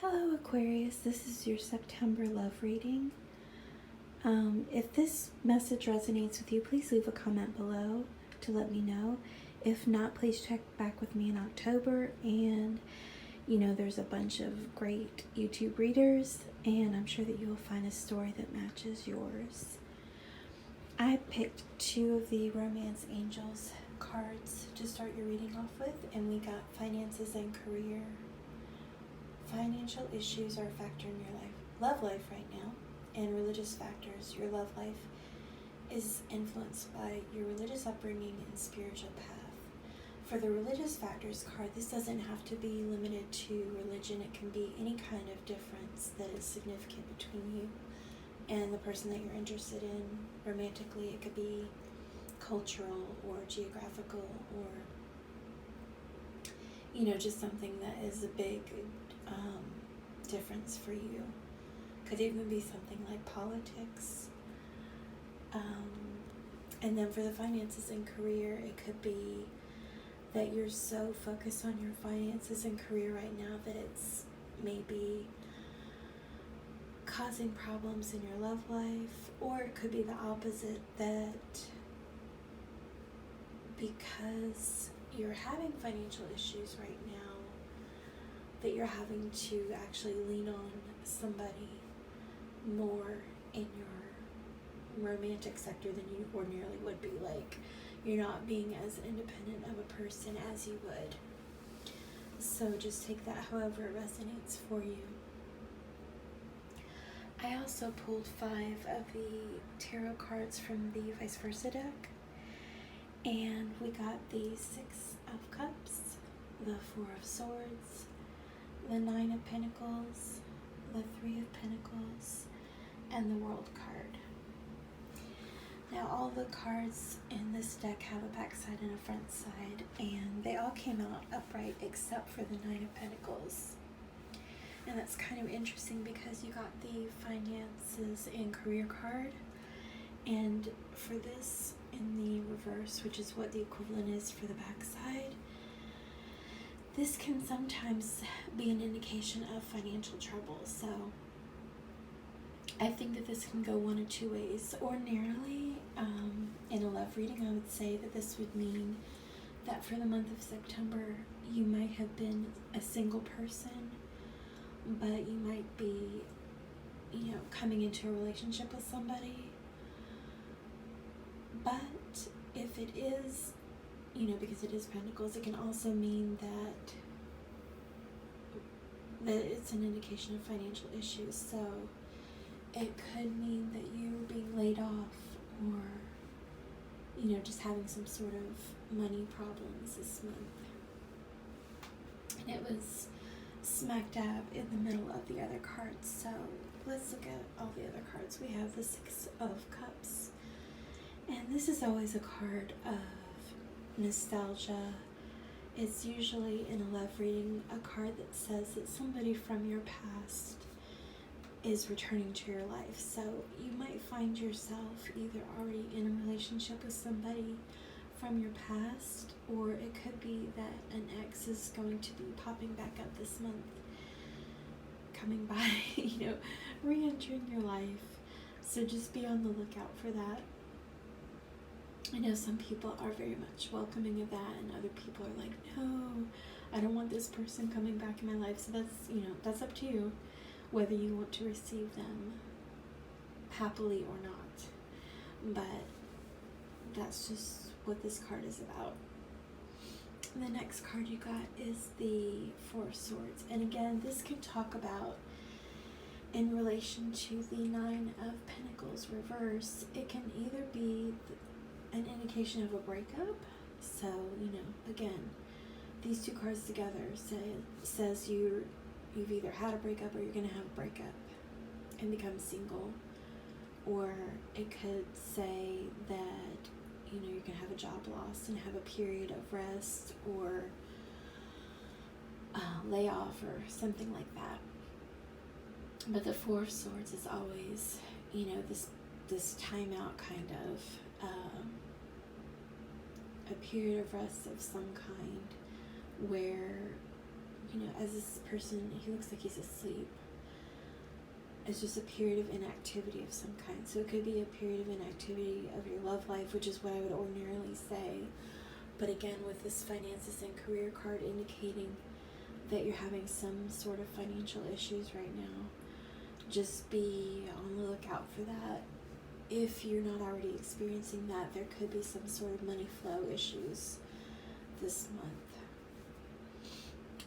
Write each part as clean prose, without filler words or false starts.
Hello Aquarius, this is your September love reading. If this message resonates with you, please leave a comment below to let me know. If not, please check back with me in October, and there's a bunch of great YouTube readers, and I'm sure that you will find a story that matches yours. I picked two of the Romance Angels cards to start your reading off with, and we got finances and career. Financial issues are a factor in your love life right now, and religious factors. Your love life is influenced by your religious upbringing and spiritual path. For the religious factors card, this doesn't have to be limited to religion. It can be any kind of difference that is significant between you and the person that you're interested in romantically. It could be cultural or geographical, or just something that is a big difference for you. Could even be something like politics. And then for the finances and career, it could be that you're so focused on your finances and career right now that it's maybe causing problems in your love life, or it could be the opposite, that because you're having financial issues right now, that you're having to actually lean on somebody more in your romantic sector than you ordinarily would be. Like, you're not being as independent of a person as you would. So just take that however it resonates for you. I also pulled 5 of the tarot cards from the Vice Versa deck, and we got the 6 of Cups, the 4 of Swords, the 9 of Pentacles, the 3 of Pentacles, and the World card. Now, all the cards in this deck have a back side and a front side, and they all came out upright except for the 9 of Pentacles. And that's kind of interesting because you got the finances and career card, and for this in the reverse, which is what the equivalent is for the back side, this can sometimes be an indication of financial trouble. So I think that this can go one of two ways. Ordinarily, in a love reading, I would say that this would mean that for the month of September, you might have been a single person, but you might be, coming into a relationship with somebody. But if it is, because it is Pentacles, it can also mean that it's an indication of financial issues. So it could mean that you're being laid off, or just having some sort of money problems this month. And it was smack dab in the middle of the other cards. So let's look at all the other cards. We have the 6 of Cups, and this is always a card of nostalgia. It's usually in a love reading a card that says that somebody from your past is returning to your life. So you might find yourself either already in a relationship with somebody from your past, or it could be that an ex is going to be popping back up this month, coming by, re-entering your life. So just be on the lookout for that. I know some people are very much welcoming of that, and other people are like, no, I don't want this person coming back in my life. So that's up to you, whether you want to receive them happily or not. But that's just what this card is about. The next card you got is the 4 of Swords. And again, this can talk about, in relation to the 9 of Pentacles reverse, it can either be an indication of a breakup. So, again, these two cards together says you've either had a breakup or you're going to have a breakup and become single. Or it could say that, you're going to have a job loss and have a period of rest or layoff or something like that. But the 4 of Swords is always, this timeout kind of, a period of rest of some kind, where as this person, he looks like he's asleep. It's just a period of inactivity of some kind. So it could be a period of inactivity of your love life, which is what I would ordinarily say. But again, with this finances and career card indicating that you're having some sort of financial issues right now, just be on the lookout for that. If you're not already experiencing that, there could be some sort of money flow issues this month.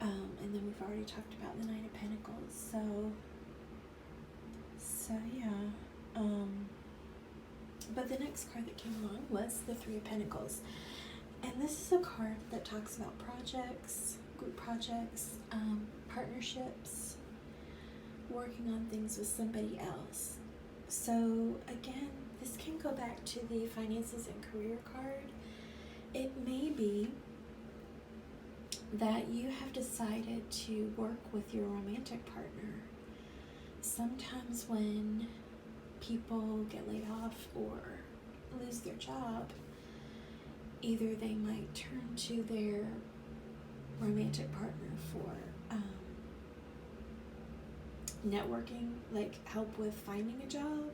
And then we've already talked about the Nine of Pentacles. So yeah. But the next card that came along was the Three of Pentacles. And this is a card that talks about projects, group projects, partnerships, working on things with somebody else. So again, this can go back to the finances and career card. It may be that you have decided to work with your romantic partner. Sometimes when people get laid off or lose their job, either they might turn to their romantic partner for networking, like help with finding a job.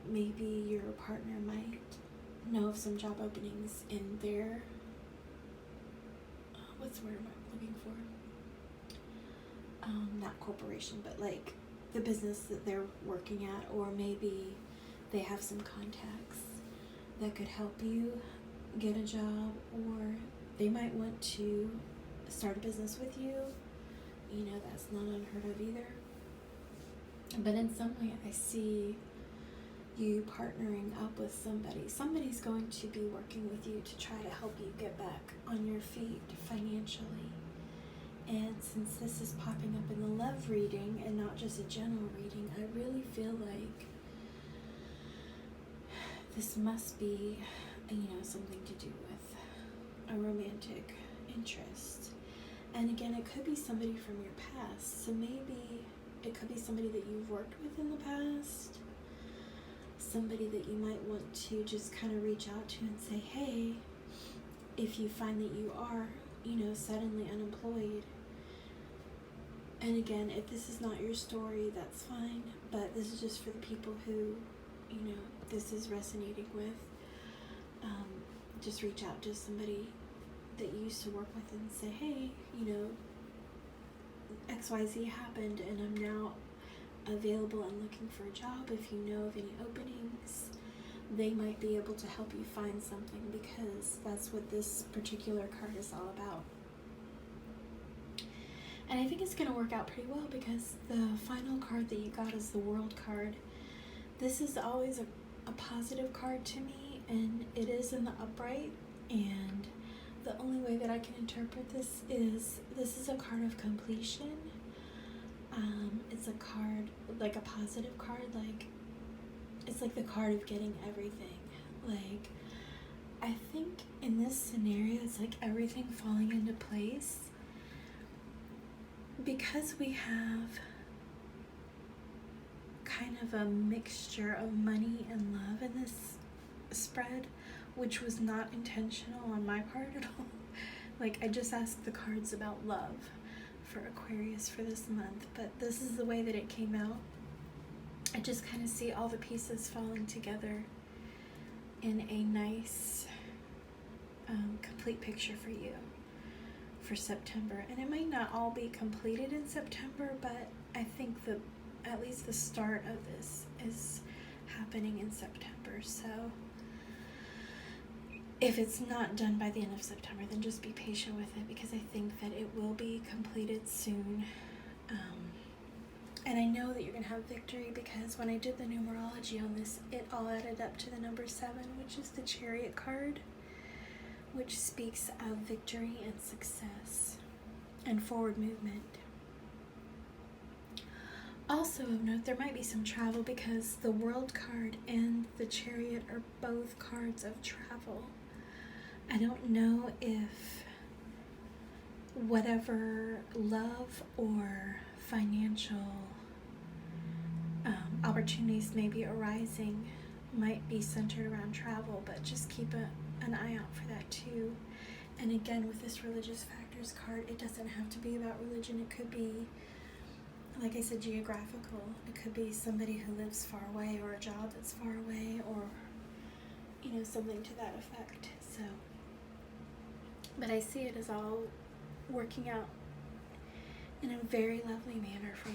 Maybe your partner might know of some job openings in their, what's the word I'm looking for? Not corporation, but like the business that they're working at, or maybe they have some contacts that could help you get a job, or they might want to start a business with you. That's not unheard of either. But in some way, I see you partnering up with somebody. Somebody's going to be working with you to try to help you get back on your feet financially. And since this is popping up in the love reading and not just a general reading, I really feel like this must be, something to do with a romantic interest. And again, it could be somebody from your past. So maybe it could be somebody that you've worked with in the past. Somebody that you might want to just kind of reach out to and say, hey, if you find that you are, suddenly unemployed. And again, if this is not your story, that's fine. But this is just for the people who, this is resonating with. Just reach out to somebody that you used to work with and say, hey, XYZ happened and I'm now available and looking for a job. If you know of any openings, they might be able to help you find something, because that's what this particular card is all about. And I think it's going to work out pretty well, because the final card that you got is the World card. This is always a positive card to me, and it is in the upright, and the only way that I can interpret this is a card of completion. It's a card, like a positive card, like it's like the card of getting everything. Like, I think in this scenario, it's like everything falling into place, because we have kind of a mixture of money and love in this spread, which was not intentional on my part at all. Like, I just asked the cards about love for Aquarius for this month, but this is the way that it came out. I just kind of see all the pieces falling together in a nice, complete picture for you for September. And it might not all be completed in September, but I think at least the start of this is happening in September. So if it's not done by the end of September, then just be patient with it, because I think that it will be completed soon. And I know that you're going to have victory, because when I did the numerology on this, it all added up to the number 7, which is the Chariot card, which speaks of victory and success and forward movement. Also of note, there might be some travel, because the World card and the Chariot are both cards of travel. I don't know if whatever love or financial opportunities may be arising might be centered around travel, but just keep an eye out for that too. And again, with this religious factors card, it doesn't have to be about religion. It could be, like I said, geographical. It could be somebody who lives far away, or a job that's far away, or, you know, something to that effect. So, but I see it as all working out in a very lovely manner for